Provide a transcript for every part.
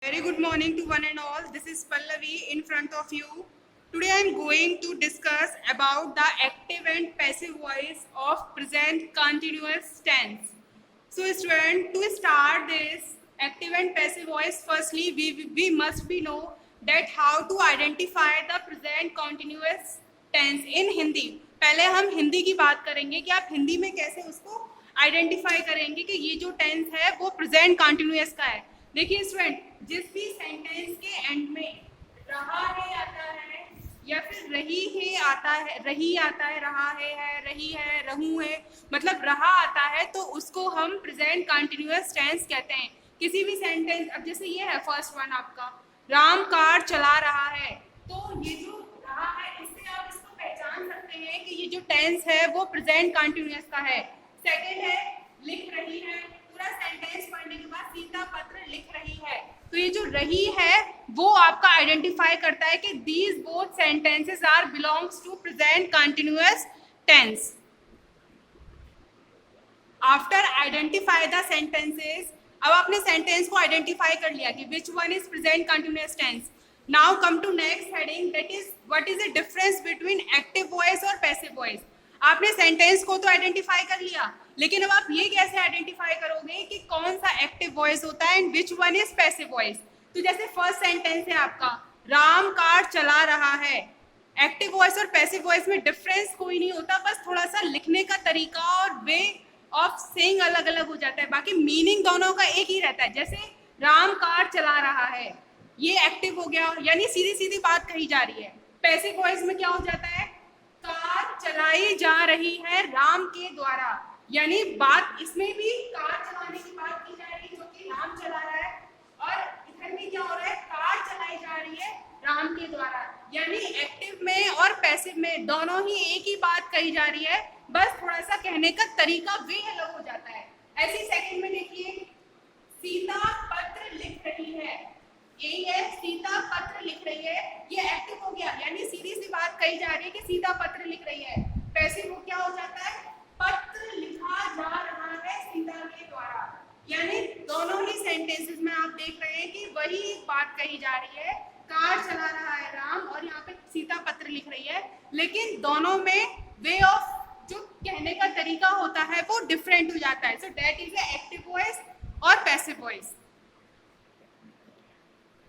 Very good morning to one and all. This is Pallavi in front of you. Today I am going to discuss about the active and passive voice of present continuous tense. So student, to start this active and passive voice, firstly we must be know that how to identify the present continuous tense in Hindi. पहले हम हिंदी की बात करेंगे कि आप हिंदी में कैसे उसको आइडेंटिफाई करेंगे कि ये जो टेंस है वो प्रेजेंट कंटिन्यूअस का है। देखिए स्टूडेंट, जिस भी सेंटेंस के एंड में रहा है आता है या फिर रही है आता है, रही आता है, रहा है रही है, रहूं है, मतलब रहा आता है, तो उसको हम प्रेजेंट कंटिन्यूअस टेंस कहते हैं। किसी भी सेंटेंस, अब जैसे ये है फर्स्ट वन आपका, राम कार चला रहा है, तो ये जो रहा है इससे आप इसको पहचान सकते हैं कि ये जो टेंस है वो प्रेजेंट कंटिन्यूअस का है। सेकंड है लिख रही है, पूरा सेंटेंस पढ़ने के बाद सीता पत्र लिख रही है, तो ये जो रही है वो आपका आइडेंटिफाई करता है कि these both sentences are belongs to present continuous tense. After identify the sentences, अब आपने सेंटेंस को आइडेंटिफाई कर लिया कि which one is present continuous tense. Now come to next heading, that is what is the difference between active voice और passive voice. आपने sentence को तो आइडेंटिफाई कर लिया, लेकिन अब आप ये कैसे आइडेंटिफाई करोगे कि कौन सा एक्टिव वॉइस होता है and which one is passive voice. तो जैसे फर्स्ट सेंटेंस है आपका, राम कार चला रहा है, एक्टिव वॉइस और पैसिव वॉइस में डिफरेंस कोई नहीं होता, बस थोड़ा सा लिखने का तरीका और वे ऑफ सेइंग अलग अलग हो जाता है, बाकी मीनिंग दोनों का एक ही रहता है। जैसे राम कार चला रहा है, ये एक्टिव हो गया, यानी सीधी सीधी बात कही जा रही है। पैसिव वॉइस में क्या हो जाता है, कार चलाई जा रही है राम के द्वारा, यानी बात इसमें भी कार चलाने की बात की जा रही है जो कि राम चला रहा है, और इधर में क्या हो रहा है, कार चलाई जा रही है राम के द्वारा। यानी एक्टिव में और पैसिव में दोनों ही एक ही बात कही जा रही है, बस थोड़ा सा कहने का तरीका वे अलग हो जाता है। ऐसे सेकंड में देखिए, सीता पत्र लिख रही है, यही है सीता पत्र लिख रही है, ये एक्टिव हो गया, यानी सीधी सी बात कही जा रही है कि सीता पत्र लिख रही है। पैसिव क्या हो जाता है, पत्र लिखा जा रहा है सीता के द्वारा, यानी दोनों ही सेंटेंसेस में आप देख रहे हैं कि वही बात कही जा रही है, कार चला रहा है राम और यहाँ पे सीता पत्र लिख रही है, लेकिन दोनों में वे ऑफ जो कहने का तरीका होता है वो डिफरेंट हो जाता है। So that is active voice और पैसिव वॉइस।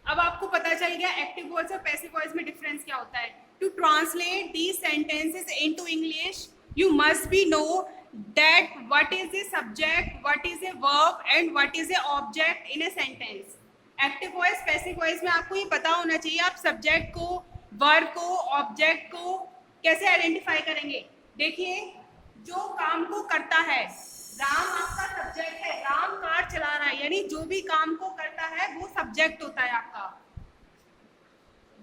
अब आपको पता चल गया एक्टिव वॉइस और पैसिव वॉइस में डिफरेंस क्या होता है। To translate these sentences into English, you must be know that what is a subject, what is a verb and what is a object in a sentence. Active voice passive voice में आपको ये पता होना चाहिए आप subject को, verb को, object को कैसे आइडेंटिफाई करेंगे। देखिए, जो काम को करता है, राम आपका सब्जेक्ट है, राम कार चला रहा है, यानी जो भी काम को करता है वो सब्जेक्ट होता है आपका।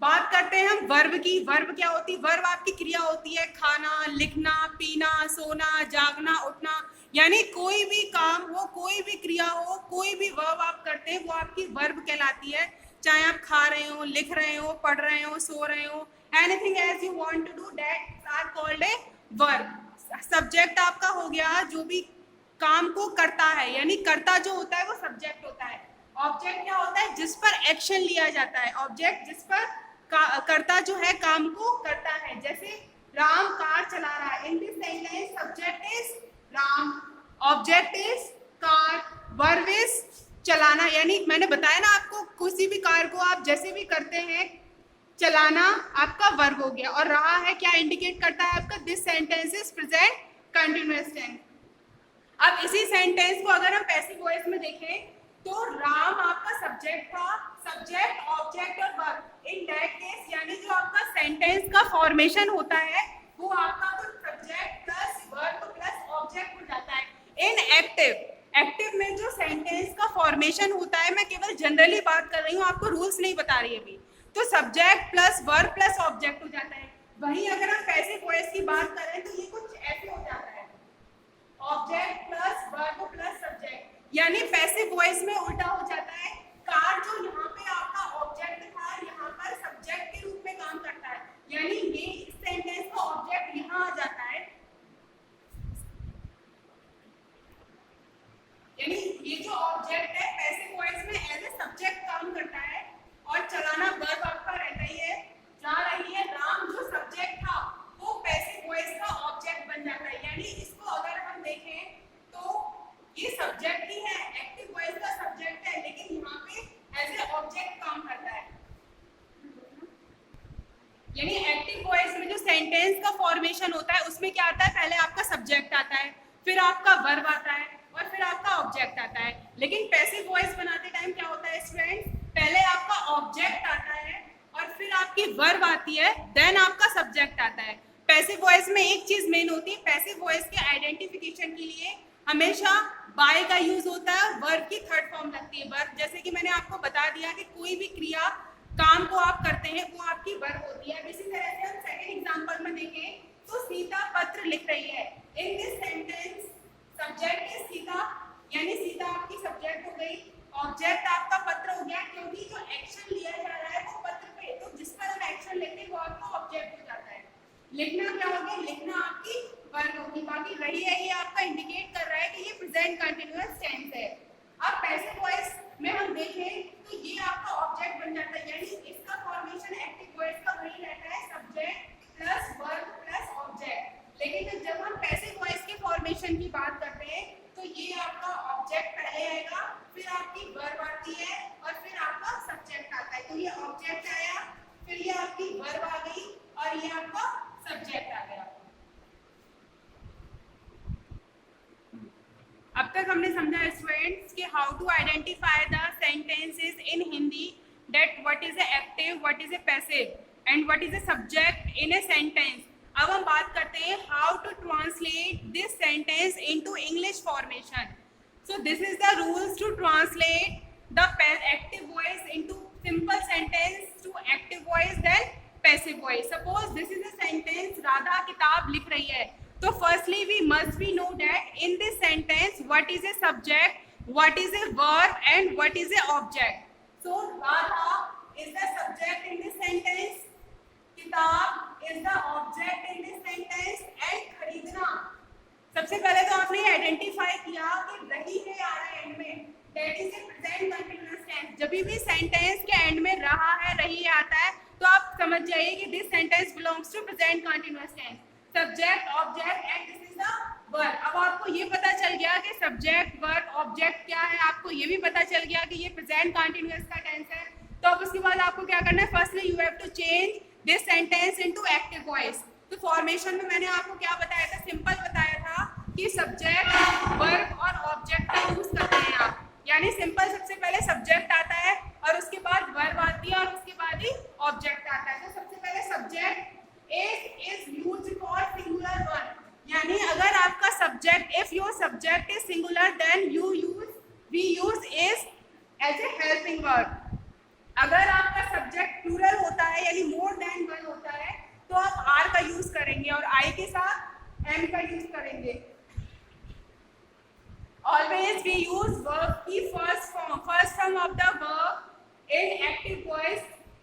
बात करते हैं हम वर्ब की। वर्ब क्या होती है, वर्ब आपकी क्रिया होती है, खाना, लिखना, पीना, सोना, जागना, उठना, यानी कोई भी काम हो, कोई भी क्रिया हो, कोई भी वर्ब आप करते हैं वो आपकी वर्ब कहलाती है। चाहे आप खा रहे हो, लिख रहे हो, पढ़ रहे हो, सो रहे हो, anything as you want to do that are called a verb. Subject आपका हो गया जो भी काम को करता है, यानी करता जो होता है वो सब्जेक्ट होता है। ऑब्जेक्ट क्या होता है, जिस पर एक्शन लिया जाता है, ऑब्जेक्ट जिस पर करता जो है काम को करता है। जैसे राम कार चला रहा है, इन this sentence subject is Ram, object is car, verb is चलाना, यानी मैंने बताया ना आपको किसी भी कार को आप जैसे भी करते हैं, चलाना आपका वर्ब हो गया, और रहा है क्या इंडिकेट करता है आपका, this sentence is present continuous tense. अब इसी सेंटेंस को अगर हम पैसिव वॉइस में देखें तो राम आपका सब्जेक्ट था, सब्जेक्ट, ऑब्जेक्ट और वर्ब। इन दैट केस यानी जो आपका सेंटेंस का फॉर्मेशन होता है वो आपका तो subject plus verb plus object हो जाता है। इन एक्टिव में जो सेंटेंस का फॉर्मेशन होता है, मैं केवल जनरली बात कर रही हूँ, आपको रूल्स नहीं बता रही अभी, तो subject plus verb plus object हो जाता है। वहीं अगर हम पैसिव वॉइस की बात करें तो ये कुछ ऐसे हो जाता है, object plus verb plus subject, यानी पैसिव वॉइस में उल्टा हो जाता है। कार जो यहाँ पे आपका ऑब्जेक्ट था, यहाँ पर सब्जेक्ट के रूप में काम करता है, यानी ये इस सेंटेंस का ऑब्जेक्ट यहाँ आ जाता है, यानी ये जो ऑब्जेक्ट है पैसिव वॉइस में एज ए सब्जेक्ट काम करता है। सेंटेंस का फॉर्मेशन होता है उसमें क्या आता है, पहले आपका सब्जेक्ट आता है, फिर आपका वर्ब आता है और फिर आपका ऑब्जेक्ट आता है। लेकिन पैसिव वॉइस बनाते टाइम क्या होता है स्टूडेंट, पहले आपका ऑब्जेक्ट आता है और फिर आपकी वर्ब आती है, देन आपका सब्जेक्ट आता है। पैसिव वॉइस में एक चीज मेन होती है, पैसिव वॉइस के आइडेंटिफिकेशन के लिए हमेशा बाय का यूज होता है, वर्ब की थर्ड फॉर्म लगती है वर्ब। जैसे कि मैंने आपको बता दिया कि कोई भी क्रिया काम को आप करते हैं वो आपकी वर्ब होती है। इसी तरह से हम सेकंड एग्जांपल में देखें तो सीता पत्र लिख रही है। इन this sentence subject is Sita, यानी सीता आपकी सब्जेक्ट हो गई, ऑब्जेक्ट आपका पत्र हो गया, क्योंकि जो एक्शन लिया जा रहा है वो पत्र पे, तो जिस पर हम एक्शन लेते हैं वो आपका ऑब्जेक्ट हो जाता है। लिखना क्या हो गया, लिखना आपकी वर्ब होगी। बाकी रही है ये आपका इंडिकेट कर रहा है कि ये प्रेजेंट कंटीन्यूअस टेंस है। अब पैसिव वॉइस में हम देखें तो ये आपका ऑब्जेक्ट बन जाता है, यानी इसका फॉर्मेशन एक्टिव वॉइस का वही रहता है, subject plus verb plus object. लेकिन जब हम पैसिव वॉइस के फॉर्मेशन की बात करते हैं तो ये आपका ऑब्जेक्ट पहले आएगा, फिर आपकी वर्ब आती है और फिर आपका सब्जेक्ट आता है। तो ये ऑब्जेक्ट आया, फिर ये आपकी वर्ब आ गई और ये आपका सब्जेक्ट आ गया। अब तक हमने समझा स्टूडेंट्स कि how to identify the sentences in Hindi, that what is a active, what is a passive and what is a subject in a sentence. अब हम बात करते हैं how to translate this sentence into English formation. So this is the rules to translate the active voice into simple sentence to active voice then passive voice. Suppose this is a sentence, Radha किताब लिख रही है, तो firstly we must be know that in this sentence what is a subject, what is a verb and what is a object. So Radha is the subject in this sentence, kitab is the object in this sentence and खरीदना। सबसे पहले तो आपने identify किया कि रही है आ रहा है एंड में, that is a present continuous tense। जब भी सेंटेंस के एंड में रहा है रही है आता है तो आप समझ जाइए कि this sentence belongs to present continuous tense, subject object and this is the verb. अब आपको ये पता चल गया कि सब्जेक्ट वर्ब ऑब्जेक्ट क्या है, आपको ये भी पता चल गया कि ये प्रेजेंट कंटीन्यूअस का टेंस है। तो अब उसके बाद आपको क्या करना है, firstly you have to change this sentence into active voice. तो फॉर्मेशन में मैंने आपको क्या बताया था, सिंपल बताया था कि सब्जेक्ट वर्ब और ऑब्जेक्ट का यूज करते हैं आप, यानी सिंपल सबसे पहले सब्जेक्ट आता है और उसके बाद वर्ब आती है और उसके बाद ही ऑब्जेक्ट आता है। तो सबसे पहले subject is used for singular one, यानी अगर आपका subject, if your subject is singular then we use is as a helping verb. अगर आपका सब्जेक्ट प्लूरल होता है यानी मोर देन वन होता है तो आप आर का यूज करेंगे और आई के साथ एम का यूज करेंगे। ऑलवेज वी यूज वर्ब की first form of the verb in active voice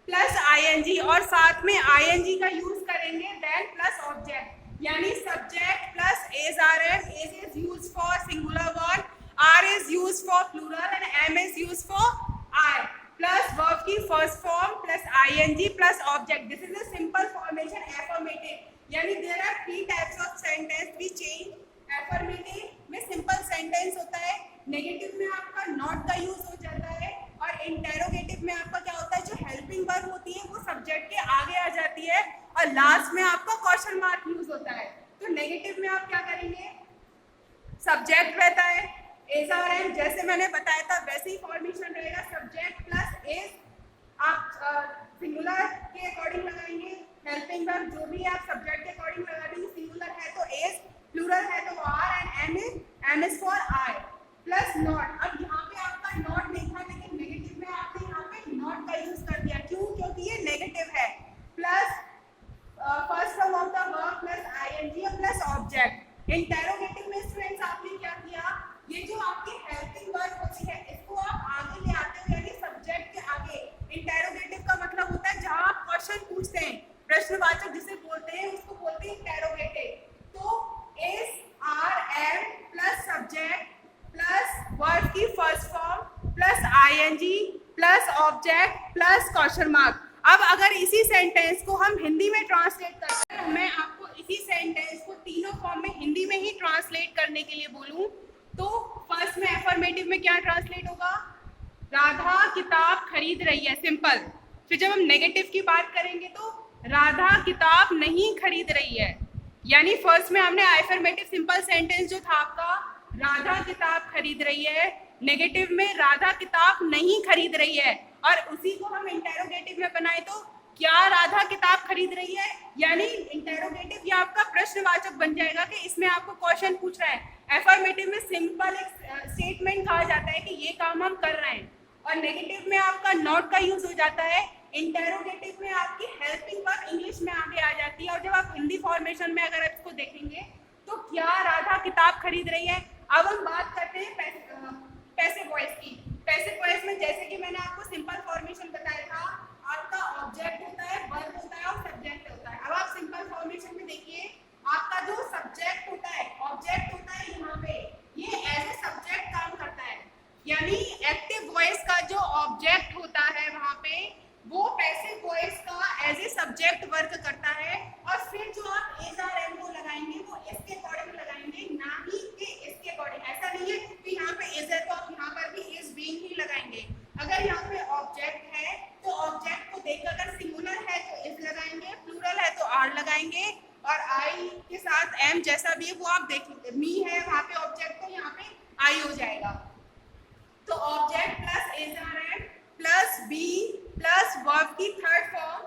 plus ING, और साथ में आईएनजी का यूज करेंगे देन प्लस ऑब्जेक्ट, यानी subject plus as are am, is is use for singular one, are is use for plural and am is use for I, plus verb की first form plus ING plus object. This is a simple formation affirmative, यानी there are three types of sentence we change. Affirmative में simple sentence होता है, negative में आपका not का use हो जाता है और इंटेरोगेटिव में आपका क्या होता है, जो हेल्पिंग वर्ब होती है वो सब्जेक्ट के आगे आ जाती है और लास्ट में आपका क्वेश्चन मार्क यूज होता है। तो नेगेटिव में आप क्या करेंगे, सब्जेक्ट रहता है एज आर एम, जैसे मैंने बताया था वैसे ही फॉर्मेशन रहेगा, सब्जेक्ट प्लस एज, आप सिंगुलर के अकॉर्डिंग लगाएंगे, हेल्पिंग वर्ब जो भी आप सब्जेक्ट के अकॉर्डिंग लगा देंगे, सिंगुलर है तो एज, प्लूरल है तो are and am is for I, plus not. अब यहाँ पे आपका नॉट नहीं था लेकिन नेगेटिव में आपने यहाँ पे नॉट का यूज कर दिया, क्यों, क्योंकि ये नेगेटिव है, plus first form of the verb plus ING plus object. Interrogative में स्टूडेंट्स आपने क्या किया, ये जो आपकी हेल्पिंग वर्ब होती है इसको आप आगे ले आते हो, यानी सब्जेक्ट के आगे। इंटेरोगेटिव का मतलब होता है जहां आप क्वेश्चन पूछते हैं, प्रश्नवाचक जिसे बोलते हैं उसको बोलते हैं इंटेरोगेटिव। तो is are am plus subject plus verb की first form plus ING plus object plus question mark. अब अगर इसी सेंटेंस को हम हिंदी में ट्रांसलेट करते हैं, मैं आपको इसी सेंटेंस को तीनों फॉर्म में हिंदी में ही ट्रांसलेट करने के लिए बोलूं तो फर्स्ट में अफर्मेटिव में क्या ट्रांसलेट होगा, राधा किताब खरीद रही है, सिंपल। फिर जब हम नेगेटिव की बात करेंगे तो राधा किताब नहीं खरीद रही है, यानी फर्स्ट में हमने अफर्मेटिव सिंपल सेंटेंस जो था आपका, राधा किताब खरीद रही है, नेगेटिव में राधा किताब नहीं खरीद रही है, और उसी को हम इंटेरोगेटिव में बनाए तो क्या राधा किताब खरीद रही है, यानी इंटेरोगेटिव या आपका प्रश्नवाचक बन जाएगा कि इसमें आपको क्वेश्चन पूछ रहा है। अफर्मेटिव में सिंपल एक स्टेटमेंट कहा जाता है कि ये काम हम कर रहे हैं, और नेगेटिव में आपका नॉट का यूज हो जाता है। इंटेरोगेटिव में आपकी हेल्पिंग वर्ब इंग्लिश में आगे आ जाती है, और जब आप हिंदी फॉर्मेशन में अगर इसको देखेंगे तो क्या राधा किताब खरीद रही है। अब हम बात करते हैं पैसिव वॉइस की। पैसिव वॉइस में जैसे कि मैंने आपको सिंपल फॉर्मेशन बताया था, आपका ऑब्जेक्ट होता है, वर्ब होता है और सब्जेक्ट होता है। अब आप सिंपल फॉर्मेशन में देखिए, आपका जो सब्जेक्ट होता है, ऑब्जेक्ट होता है यहाँ पे, ये एज ए सब्जेक्ट काम करता है, यानी एक्टिव वॉइस का जो ऑब्जेक्ट होता है वहां पे, वो पैसिव वॉइस का एज ए सब्जेक्ट वर्क करता है। और फिर जो आप एज आर एम को लगाएंगे वो इसके अकॉर्डिंग लगाएंगे, ना ही कि इसके अकॉर्डिंग। ऐसा नहीं है कि यहाँ पे इज है तो आप यहाँ पर भी इज बीइंग ही लगाएंगे। अगर यहाँ पे ऑब्जेक्ट है तो ऑब्जेक्ट को देखकर, अगर सिंगुलर है तो इज लगाएंगे, प्लूरल है तो आर लगाएंगे, और आई के साथ एम जैसा भी है वो आप देखेंगे। मी है वहाँ पे ऑब्जेक्ट, तो यहाँ पे आई हो जाएगा। तो object plus as are am plus be plus verb की थर्ड फॉर्म,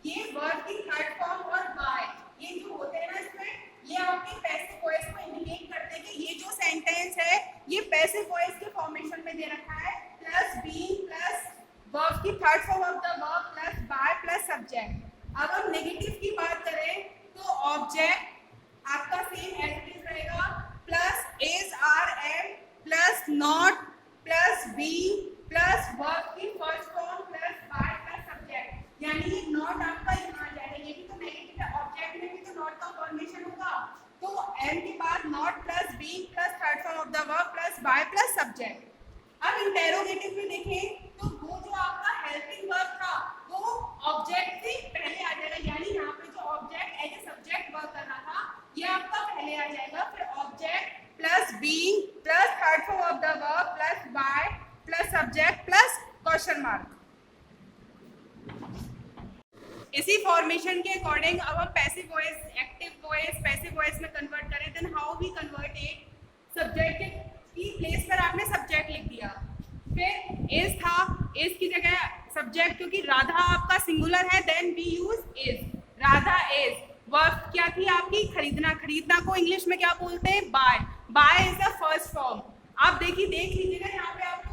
ये वर्ब की थर्ड फॉर्म और बाय, ये जो होते हैं ना इसमें, ये आपके पैसिव वॉइस को इंडिकेट करते हैं कि ये जो सेंटेंस है ये पैसिव वॉइस के फॉर्मेशन में दे रखा है। प्लस बी प्लस वर्ब की third form of the verb plus by plus subject. अब हम नेगेटिव की बात करें तो ऑब्जेक्ट आपका सेम एज इट इज रहेगा, plus is are am plus not plus be plus verb की first form plus by plus subject, यानी नॉट आपका यहाँ आ जाएगा। ये भी तो नेगेटिव है, ऑब्जेक्ट में भी तो नॉट का फॉर्मेशन होगा, तो एम के बाद not plus be plus third form of the verb plus by plus subject. अब इंटेरोगेटिव में देखें तो वो जो आपका हेल्पिंग वर्ब था वो ऑब्जेक्ट से पहले आ जाएगा, यानी यहाँ पे जो object as a subject work कर रहा था ये आपका पहले आ जाएगा। फिर object plus being plus third form of the verb plus by plus subject plus question mark. इसी फॉर्मेशन के अकॉर्डिंग अब हम passive voice, active voice, passive voice में कन्वर्ट करें, then how we convert it. Subject की place पर आपने subject लिख दिया, फिर इज था, इज की जगह सब्जेक्ट, क्योंकि राधा आपका सिंगुलर है, then we use is, Radha is. Verb क्या थी आपकी, खरीदना, खरीदना को इंग्लिश में क्या बोलते हैं, buy, buy is the first form. आप देखिए, देख लीजिएगा यहाँ पे आपको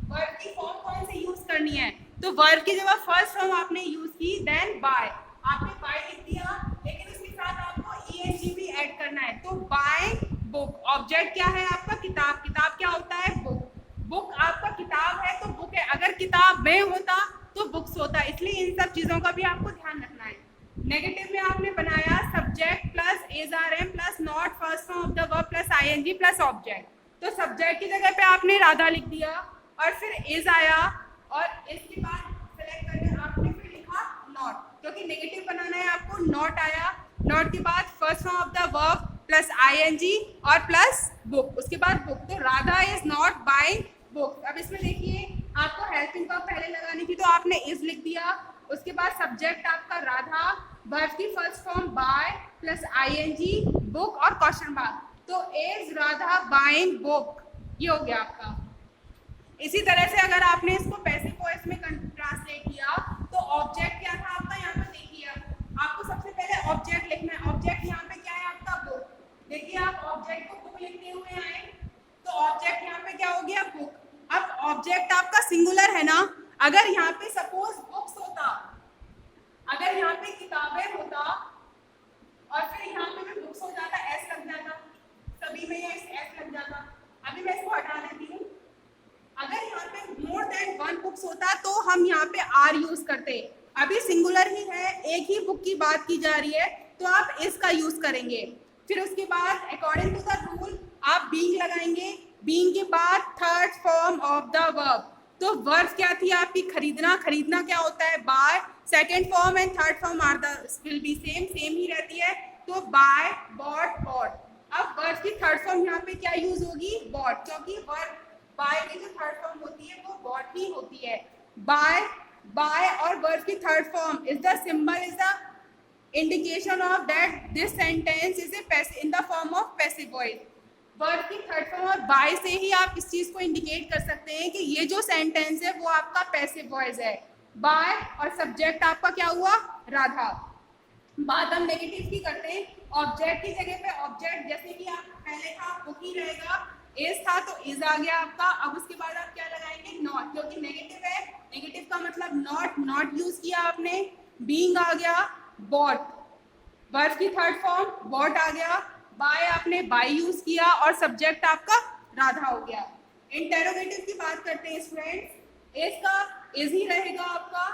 वर्ब की फॉर्म कौन सी यूज करनी है, तो वर्ब की जब फर्स्ट फॉर्म आपने यूज की देन बाय, आपने बाय लिख दिया, लेकिन उसके साथ आपको ईएनजी भी ऐड करना है, तो बाय बुक। ऑब्जेक्ट क्या है आपका, किताब, किताब क्या होता है, बुक, बुक आपका किताब है तो बुक है, अगर किताब में होता तो बुक्स होता, इसलिए इन सब चीजों का भी आपको ध्यान रखना है। नेगेटिव में आपने बनाया subject plus as are am plus not first form of the verb plus ING plus object, तो सब्जेक्ट की जगह पे आपने राधा लिख दिया, और फिर इज आया, और इसके बाद सेलेक्ट करके आपने फिर लिखा नॉट, क्योंकि नेगेटिव बनाना है आपको, नॉट आया, नॉट के बाद first form of the verb plus ING और प्लस बुक, उसके बाद बुक, तो Radha is not buying book. अब इसमें देखिए आपको हेल्पिंग वर्ब पहले लगानी थी तो आपने इज लिख दिया, उसके बाद सब्जेक्ट आपका राधा, वर्ब की first form buy plus ING book और क्वेश्चन मार्क, तो इज राधा बाइंग बुक, ये हो गया आपका। इसी तरह से अगर आपने इसको पैसिव वॉइस में ट्रांसलेट किया तो ऑब्जेक्ट क्या था आपका, यहाँ पे देखिए आपको सबसे पहले ऑब्जेक्ट लिखना है। ऑब्जेक्ट यहाँ पे क्या है आपका, बुक। देखिए आप ऑब्जेक्ट को बुक लिखते हुए आए तो ऑब्जेक्ट यहाँ पे क्या हो गया, बुक। अब ऑब्जेक्ट आपका सिंगुलर है ना, अगर यहाँ पे सपोज बुक्स होता, अगर यहाँ पे किताबें होता और फिर यहाँ पे भी बुक्स हो जाता, एस लग जाता, सभी में एस लग जाता। अभी मैं इसको हटा देती हूँ। अगर यहाँ पे मोर देन वन बुक्स होता तो हम यहाँ पे आर यूज करते, अभी सिंगुलर ही है, एक ही बुक की बात की जा रही है तो आप इसका यूज करेंगे। फिर उसके बाद अकॉर्डिंग टू द रूल आप बीइंग लगाएंगे, बीइंग के बाद third form of the verb, तो वर्ब क्या थी आपकी, खरीदना, खरीदना क्या होता है, buy, second form and third form are the will be same, same ही रहती है, तो बाय, बॉट, बॉट। अब वर्ब की थर्ड फॉर्म यहाँ पे क्या यूज होगी, बॉट, क्योंकि वर्ब बाय की जो थर्ड फॉर्म होती है वो बॉट ही होती है। बाय बाय और वर्ब की third form is the symbol is the indication of that this sentence is in the form of passive voice. Verb की थर्ड फॉर्म और बाय से ही आप इस चीज को इंडिकेट कर सकते हैं कि ये जो सेंटेंस है वो आपका पैसिव वॉइस है। बाय और सब्जेक्ट आपका क्या हुआ, राधा। बात हम नेगेटिव की करते हैं। ऑब्जेक्ट की जगह पे ऑब्जेक्ट, जैसे कि आप पहले था बुक ही रहेगा, इज था तो इज आ गया आपका। अब उसके बाद आप क्या लगाएंगे, नॉट, क्योंकि नेगेटिव है। नेगेटिव का मतलब नॉट, नॉट यूज किया आपने। बीइंग आ गया, बॉट, वर्ब की थर्ड फॉर्म बॉट आ गया। बाय आपने बाय यूज किया और सब्जेक्ट आपका राधा हो गया। इंटेरोगेटिव की बात करते हैं स्टूडेंट्स। इज का इज ही रहेगा आपका,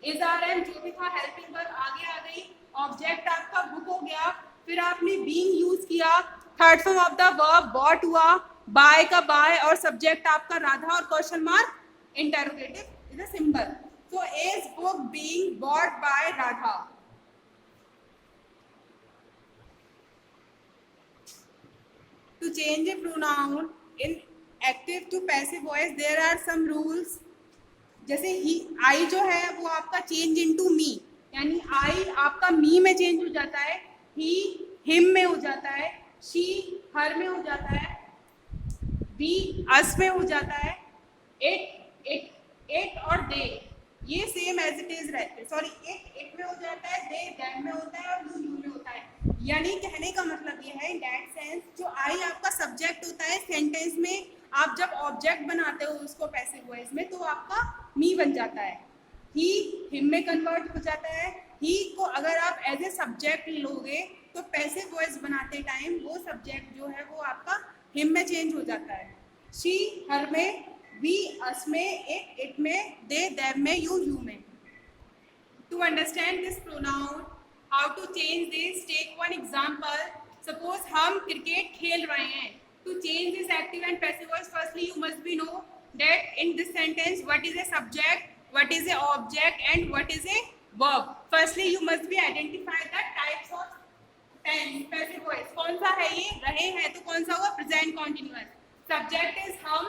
इज आर एम जो भी था हेल्पिंग वर्ब आगे आ गई। ऑब्जेक्ट आपका बुक हो गया, फिर आपने बीइंग यूज किया, third form of the verb bought हुआ, बाय का बाय और सब्जेक्ट आपका राधा और question mark, interrogative is a symbol. So is book being bought by Radha. To change a pronoun in active to passive voice there are some rules। जैसे ही आई जो है वो आपका चेंज इनटू मी, यानी आई आपका मी में चेंज हो जाता है, ही हिम में हो जाता है, शी हर में हो जाता है, वी अस में हो जाता है, इट और दे ये सेम एज इट इज रहते हैं। सॉरी, इट में हो जाता है, दे दैट में होता है और यू में होता है। यानी कहने का मतलब ये है इन दैट सेंस, जो आई आपका सब्जेक्ट होता है सेंटेंस में, आप जब ऑब्जेक्ट बनाते हो उसको पैसिव वॉइस में तो आपका मी बन जाता है, ही हिम में कन्वर्ट हो जाता है। ही को अगर आप एज ए सब्जेक्ट लोगे तो पैसिव वॉइस बनाते टाइम वो सब्जेक्ट जो है वो आपका हिम में चेंज हो जाता है। शी हर में, वी अस में, इट में, दे दैम में, यू में। To understand this pronoun, how to change this, take one example. Suppose हम क्रिकेट खेल रहे हैं। To change this active and passive voice, firstly you must be know that in this sentence what is a subject, what is a object and what is a verb. Firstly you must be identify the types of passive voice। कौन सा है ये, रहे हैं तो कौन सा हुआ, प्रेजेंट कॉन्टिन्यूअस। सब्जेक्ट इज हम,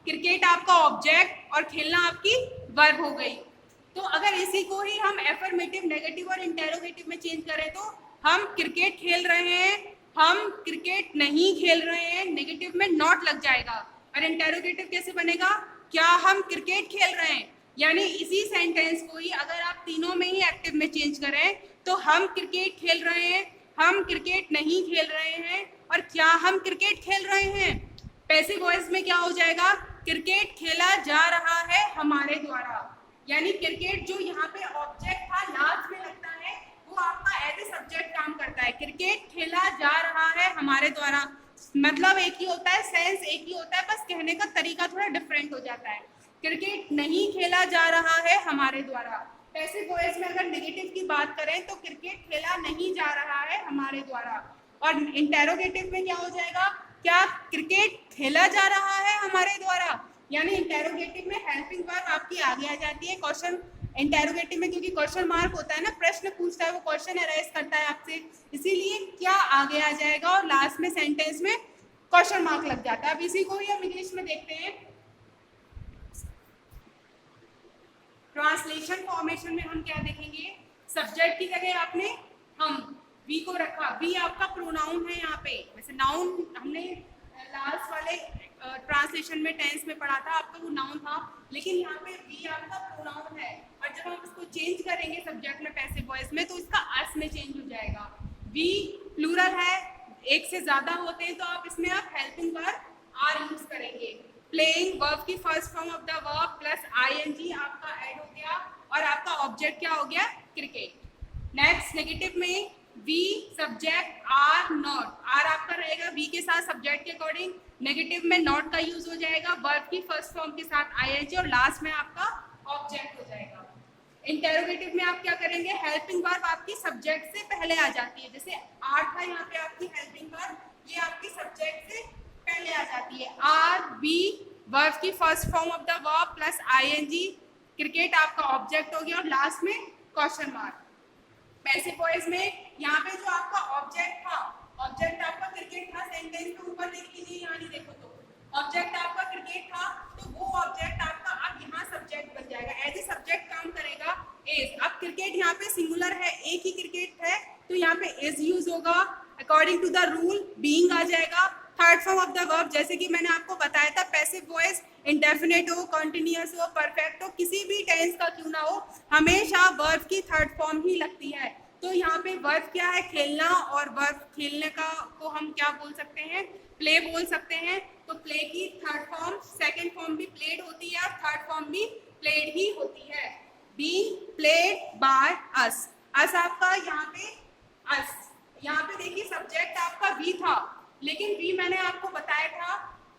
क्रिकेट आपका ऑब्जेक्ट और खेलना आपकी वर्ब हो गई। तो अगर इसी को ही हम एफर्मेटिव, नेगेटिव और इंटेरोगेटिव में चेंज करें तो हम क्रिकेट खेल रहे हैं, हम क्रिकेट नहीं खेल रहे हैं, नेगेटिव में नॉट लग जाएगा। और इंटेरोगेटिव कैसे बनेगा, क्या हम क्रिकेट खेल रहे हैं। यानी इसी सेंटेंस को ही अगर आप तीनों में ही एक्टिव में चेंज करें तो हम क्रिकेट खेल रहे हैं, हम क्रिकेट नहीं खेल रहे हैं और क्या हम क्रिकेट खेल रहे हैं। पैसिव वॉइस में क्या हो जाएगा, क्रिकेट खेला जा रहा है हमारे द्वारा। यानी क्रिकेट जो यहाँ पे ऑब्जेक्ट था लास्ट में लगता है वो आपका एज ए सब्जेक्ट काम करता है। क्रिकेट खेला जा रहा है हमारे द्वारा, मतलब एक ही होता है, सेंस एक ही होता है, बस कहने का तरीका थोड़ा डिफरेंट हो जाता है। क्रिकेट नहीं खेला जा रहा है हमारे द्वारा। पैसिव वॉइस में अगर नेगेटिव की बात करें तो क्रिकेट खेला नहीं जा रहा है हमारे द्वारा। और इंटेरोगेटिव में क्या हो जाएगा, क्या क्रिकेट खेला जा रहा है हमारे द्वारा। यानी इंटेरोगेटिव में हेल्पिंग वर्ब आपकी आगे आ जाती है। क्वेश्चन इंटेरोगेटिव में क्योंकि क्वेश्चन मार्क होता है ना, प्रश्न पूछता है, वो क्वेश्चन अराइज करता है आपसे, इसीलिए क्या आगे आ जाएगा और लास्ट में सेंटेंस में क्वेश्चन मार्क लग जाता है। अब इसी को ही हम इंग्लिश में देखते हैं। ट्रांसलेशन फॉर्मेशन में हम क्या देखेंगे, सब्जेक्ट की जगह आपने हम वी को रखा, वी आपका प्रोनाउन है यहाँ पे। वैसे नाउन हमने लास्ट वाले ट्रांसलेशन में टेंस में पढ़ा था, आपका वो नाउन था, लेकिन यहाँ पे वी आपका प्रोनाउन है। और जब हम इसको चेंज करेंगे सब्जेक्ट में पैसिव वॉइस में तो इसका अस में चेंज हो जाएगा। वी प्लूरल है, एक से ज्यादा होते हैं तो आप इसमें आप हेल्पिंग वर्ब आर यूज करेंगे। प्लेइंग वर्ब की first form of the verb plus ING आपका ऐड हो गया और आपका ऑब्जेक्ट क्या हो गया, क्रिकेट। नेक्स्ट नेगेटिव में we subject are not, are आपका रहेगा वी के साथ सब्जेक्ट के अकॉर्डिंग, नेगेटिव में नॉट का यूज हो जाएगा वर्ब की फर्स्ट फॉर्म के साथ आईएनजी और लास्ट में आपका ऑब्जेक्ट हो जाएगा। इंटेरोगेटिव में आप क्या करेंगे, हेल्पिंग वर्ब आपकी सब्जेक्ट से पहले आ जाती है। जैसे आर था यहाँ पे आपकी हेल्पिंग वर्ब, ये आपकी सब्जेक्ट से पहले आ जाती है। आर वी वर्ब की first form of the verb plus ING, cricket आपका ऑब्जेक्ट हो गया और लास्ट में क्वेश्चन मार्क। पैसिव वॉइस में यहाँ पे जो आपका ऑब्जेक्ट था, ऑब्जेक्ट आपका क्रिकेट था, सेंटेंस के ऊपर देख लीजिए, यहाँ नहीं देखो तो ऑब्जेक्ट आपका क्रिकेट था, तो वो ऑब्जेक्ट आपका अब यहाँ सब्जेक्ट बन जाएगा, एज ए सब्जेक्ट काम करेगा इज। अब क्रिकेट यहाँ पे सिंगुलर है, एक ही क्रिकेट है, तो यहाँ पे इज यूज होगा। According to the rule being आ जाएगा। Third form of the verb, जैसे कि मैंने आपको बताया था, पैसिव वॉइस इंडेफिनिट हो, कॉन्टिन्यूअस हो, परफेक्ट हो, किसी भी टेंस का क्यों ना हो, हमेशा वर्ब की थर्ड फॉर्म ही लगती है। तो यहाँ पे वर्ब क्या है, खेलना, और वर्ब खेलने का को हम क्या बोल सकते हैं, प्ले बोल सकते हैं। तो प्ले की थर्ड फॉर्म, सेकंड फॉर्म भी प्लेड होती है और थर्ड फॉर्म भी प्लेड ही होती है। बीइंग प्लेड बाय अस, अस आपका यहाँ पे अस, यहाँ पे देखिए सब्जेक्ट आपका वी था, लेकिन वी मैंने आपको बताया था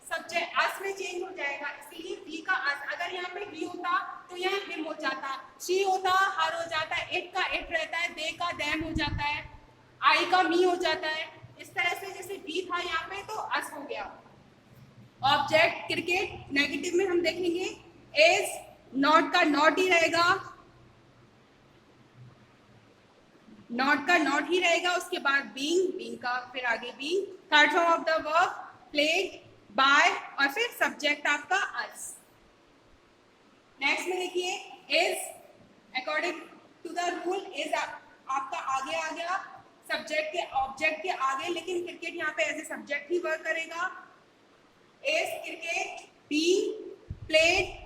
सब्जेक्ट अस में चेंज हो जाएगा, इसलिए वी का अस। अगर यहाँ पे वी होता तो यहाँ हिम हो जाता, शी होता हर हो जाता है, इट का इट रहता है, दे का देम हो जाता है, आई का मी हो जाता है। इस तरह से जैसे वी था यहाँ पे तो अस हो गया। ऑब्जेक्ट क्रिकेट नेगेटिव में हम देखेंगे इज, नॉट का नॉट ही रहेगा, नॉट का नॉट ही रहेगा, उसके बाद बीइंग, बीइंग का फिर आगे being. Third form of the verb played by, और फिर सब्जेक्ट आपका अस। नेक्स्ट में देखिए is, according to the rule is आपका आगे आ गया सब्जेक्ट के ऑब्जेक्ट के आगे, लेकिन क्रिकेट यहाँ पे एज ए सब्जेक्ट ही वर्क करेगा। Is cricket being played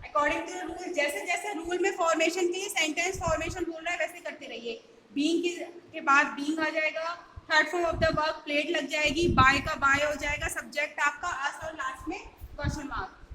according to rule, जैसे जैसे रूल में फॉर्मेशन के लिए सेंटेंस फॉर्मेशन बोल रहा है वैसे करते रहिए। बीइंग के बाद बीइंग आ जाएगा, third form of the verb played लग जाएगी, बाय का बाय हो जाएगा, सब्जेक्ट आपका अस और लास्ट में क्वेश्चन मार्क।